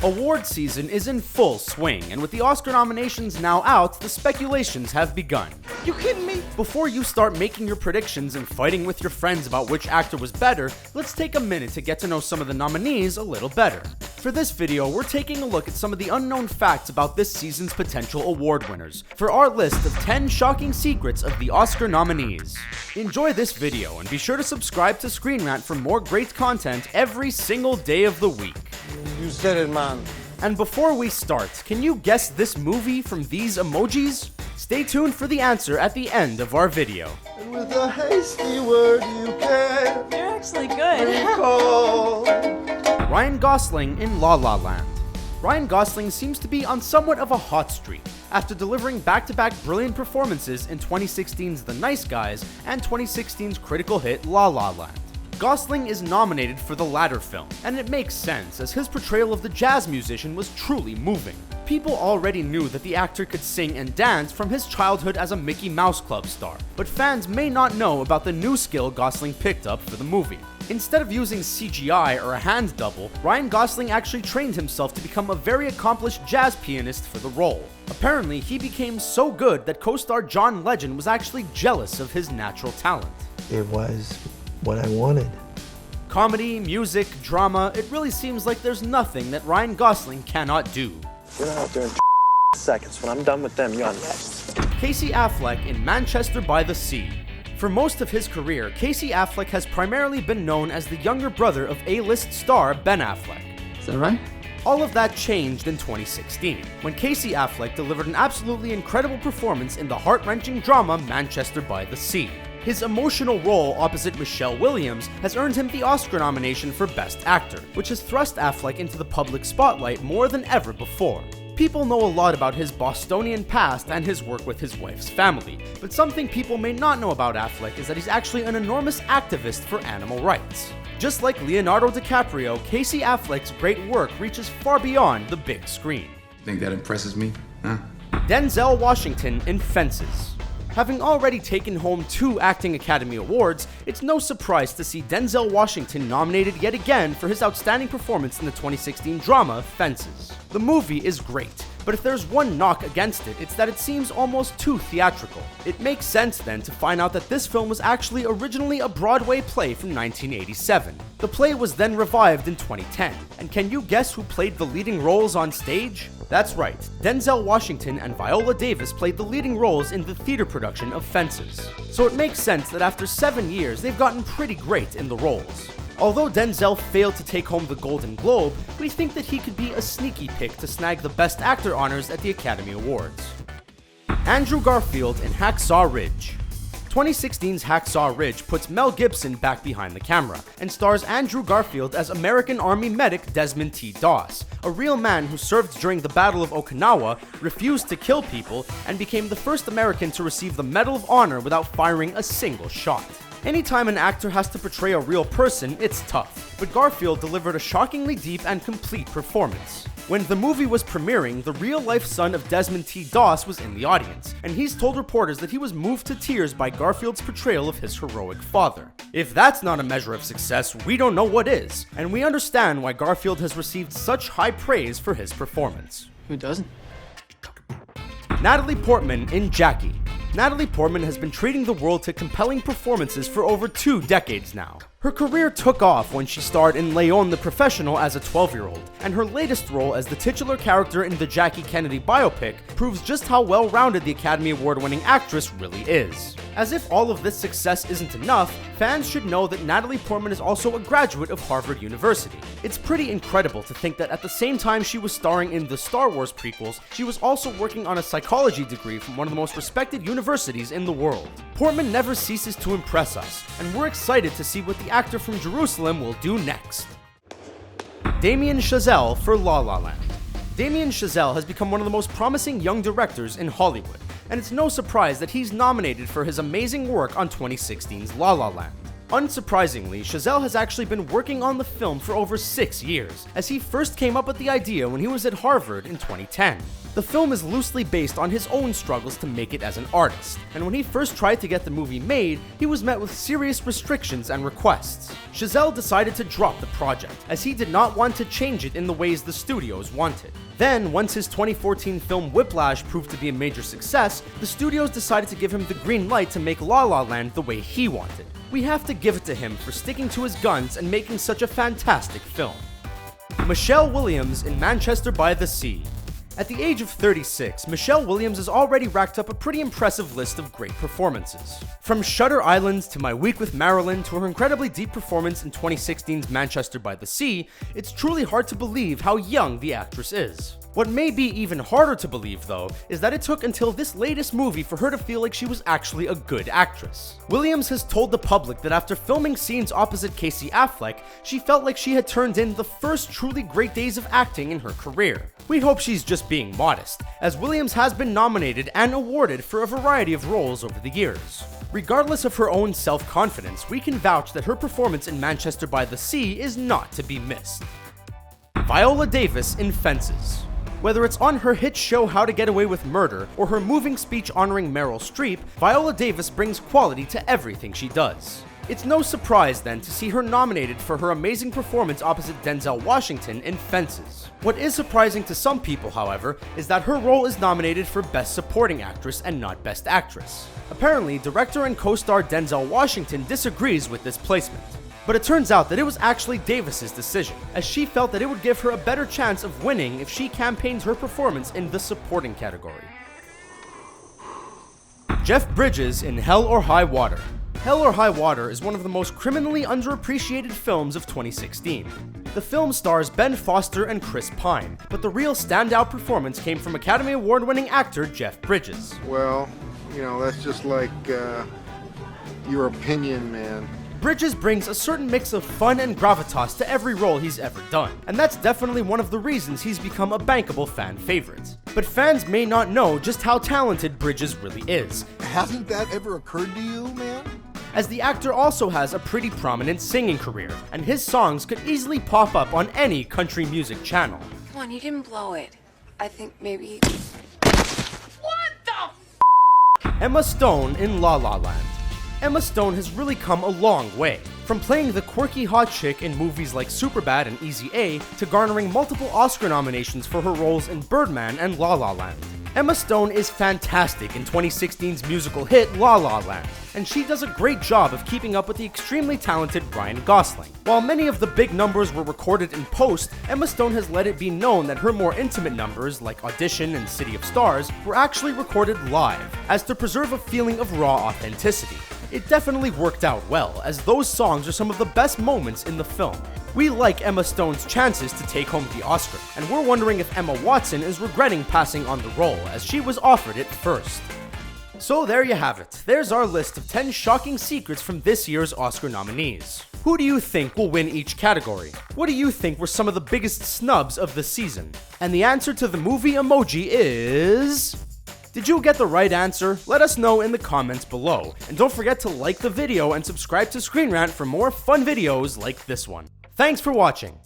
Award season is in full swing, and with the Oscar nominations now out, the speculations have begun. You kidding me? Before you start making your predictions and fighting with your friends about which actor was better, let's take a minute to get to know some of the nominees a little better. For this video, we're taking a look at some of the unknown facts about this season's potential award winners, for our list of 10 shocking secrets of the Oscar nominees. Enjoy this video, and be sure to subscribe to ScreenRant for more great content every single day of the week. You said it, man. And before we start, can you guess this movie from these emojis? Stay tuned for the answer at the end of our video. And with a hasty word you can You're actually good. recall. Ryan Gosling in La La Land. Ryan Gosling seems to be on somewhat of a hot streak, after delivering back-to-back brilliant performances in 2016's The Nice Guys and 2016's critical hit La La Land. Gosling is nominated for the latter film, and it makes sense as his portrayal of the jazz musician was truly moving. People already knew that the actor could sing and dance from his childhood as a Mickey Mouse Club star, but fans may not know about the new skill Gosling picked up for the movie. Instead of using CGI or a hand double, Ryan Gosling actually trained himself to become a very accomplished jazz pianist for the role. Apparently, he became so good that co-star John Legend was actually jealous of his natural talent. It was what I wanted. Comedy, music, drama, it really seems like there's nothing that Ryan Gosling cannot do. You're out there in seconds. When I'm done with them, you're next. Casey Affleck in Manchester by the Sea. For most of his career, Casey Affleck has primarily been known as the younger brother of A-list star Ben Affleck. Is that right? All of that changed in 2016, when Casey Affleck delivered an absolutely incredible performance in the heart-wrenching drama Manchester by the Sea. His emotional role opposite Michelle Williams has earned him the Oscar nomination for Best Actor, which has thrust Affleck into the public spotlight more than ever before. People know a lot about his Bostonian past and his work with his wife's family, but something people may not know about Affleck is that he's actually an enormous activist for animal rights. Just like Leonardo DiCaprio, Casey Affleck's great work reaches far beyond the big screen. Think that impresses me? Huh? Denzel Washington in Fences. Having already taken home 2 Acting Academy Awards, it's no surprise to see Denzel Washington nominated yet again for his outstanding performance in the 2016 drama Fences. The movie is great, but if there's one knock against it, it's that it seems almost too theatrical. It makes sense then to find out that this film was actually originally a Broadway play from 1987. The play was then revived in 2010, and can you guess who played the leading roles on stage? That's right, Denzel Washington and Viola Davis played the leading roles in the theater production of Fences. So it makes sense that after 7 years, they've gotten pretty great in the roles. Although Denzel failed to take home the Golden Globe, we think that he could be a sneaky pick to snag the Best Actor honors at the Academy Awards. Andrew Garfield in Hacksaw Ridge. 2016's Hacksaw Ridge puts Mel Gibson back behind the camera, and stars Andrew Garfield as American Army medic Desmond T. Doss, a real man who served during the Battle of Okinawa, refused to kill people, and became the first American to receive the Medal of Honor without firing a single shot. Anytime an actor has to portray a real person, it's tough, but Garfield delivered a shockingly deep and complete performance. When the movie was premiering, the real-life son of Desmond T. Doss was in the audience, and he's told reporters that he was moved to tears by Garfield's portrayal of his heroic father. If that's not a measure of success, we don't know what is, and we understand why Garfield has received such high praise for his performance. Who doesn't? Natalie Portman in Jackie. Natalie Portman has been treating the world to compelling performances for over 2 decades now. Her career took off when she starred in Leon the Professional as a 12-year-old, and her latest role as the titular character in the Jackie Kennedy biopic proves just how well-rounded the Academy Award-winning actress really is. As if all of this success isn't enough, fans should know that Natalie Portman is also a graduate of Harvard University. It's pretty incredible to think that at the same time she was starring in the Star Wars prequels, she was also working on a psychology degree from one of the most respected universities in the world. Portman never ceases to impress us, and we're excited to see what the actor from Jerusalem will do next. Damien Chazelle for La La Land. Damien Chazelle has become one of the most promising young directors in Hollywood, and it's no surprise that he's nominated for his amazing work on 2016's La La Land. Unsurprisingly, Chazelle has actually been working on the film for over 6 years, as he first came up with the idea when he was at Harvard in 2010. The film is loosely based on his own struggles to make it as an artist, and when he first tried to get the movie made, he was met with serious restrictions and requests. Chazelle decided to drop the project, as he did not want to change it in the ways the studios wanted. Then, once his 2014 film Whiplash proved to be a major success, the studios decided to give him the green light to make La La Land the way he wanted. We have to give it to him for sticking to his guns and making such a fantastic film. Michelle Williams in Manchester by the Sea. At the age of 36, Michelle Williams has already racked up a pretty impressive list of great performances. From Shutter Island to My Week with Marilyn to her incredibly deep performance in 2016's Manchester by the Sea, it's truly hard to believe how young the actress is. What may be even harder to believe, though, is that it took until this latest movie for her to feel like she was actually a good actress. Williams has told the public that after filming scenes opposite Casey Affleck, she felt like she had turned in the first truly great days of acting in her career. We hope she's just being modest, as Williams has been nominated and awarded for a variety of roles over the years. Regardless of her own self-confidence, we can vouch that her performance in Manchester by the Sea is not to be missed. Viola Davis in Fences. Whether it's on her hit show How to Get Away with Murder or her moving speech honoring Meryl Streep, Viola Davis brings quality to everything she does. It's no surprise then to see her nominated for her amazing performance opposite Denzel Washington in Fences. What is surprising to some people, however, is that her role is nominated for Best Supporting Actress and not Best Actress. Apparently, director and co-star Denzel Washington disagrees with this placement. But it turns out that it was actually Davis's decision, as she felt that it would give her a better chance of winning if she campaigned her performance in the supporting category. Jeff Bridges in Hell or High Water. Hell or High Water is one of the most criminally underappreciated films of 2016. The film stars Ben Foster and Chris Pine, but the real standout performance came from Academy Award-winning actor Jeff Bridges. Well, that's just like, your opinion, man. Bridges brings a certain mix of fun and gravitas to every role he's ever done, and that's definitely one of the reasons he's become a bankable fan favorite. But fans may not know just how talented Bridges really is. Hasn't that ever occurred to you, man? As the actor also has a pretty prominent singing career, and his songs could easily pop up on any country music channel. Come on, you didn't blow it. I think maybe... Emma Stone in La La Land. Emma Stone has really come a long way, from playing the quirky hot chick in movies like Superbad and Easy A to garnering multiple Oscar nominations for her roles in Birdman and La La Land. Emma Stone is fantastic in 2016's musical hit La La Land, and she does a great job of keeping up with the extremely talented Ryan Gosling. While many of the big numbers were recorded in post, Emma Stone has let it be known that her more intimate numbers, like Audition and City of Stars, were actually recorded live, as to preserve a feeling of raw authenticity. It definitely worked out well, as those songs are some of the best moments in the film. We like Emma Stone's chances to take home the Oscar, and we're wondering if Emma Watson is regretting passing on the role, as she was offered it first. So there you have it. There's our list of 10 shocking secrets from this year's Oscar nominees. Who do you think will win each category? What do you think were some of the biggest snubs of the season? And the answer to the movie emoji is... Did you get the right answer? Let us know in the comments below. And don't forget to like the video and subscribe to ScreenRant for more fun videos like this one. Thanks for watching.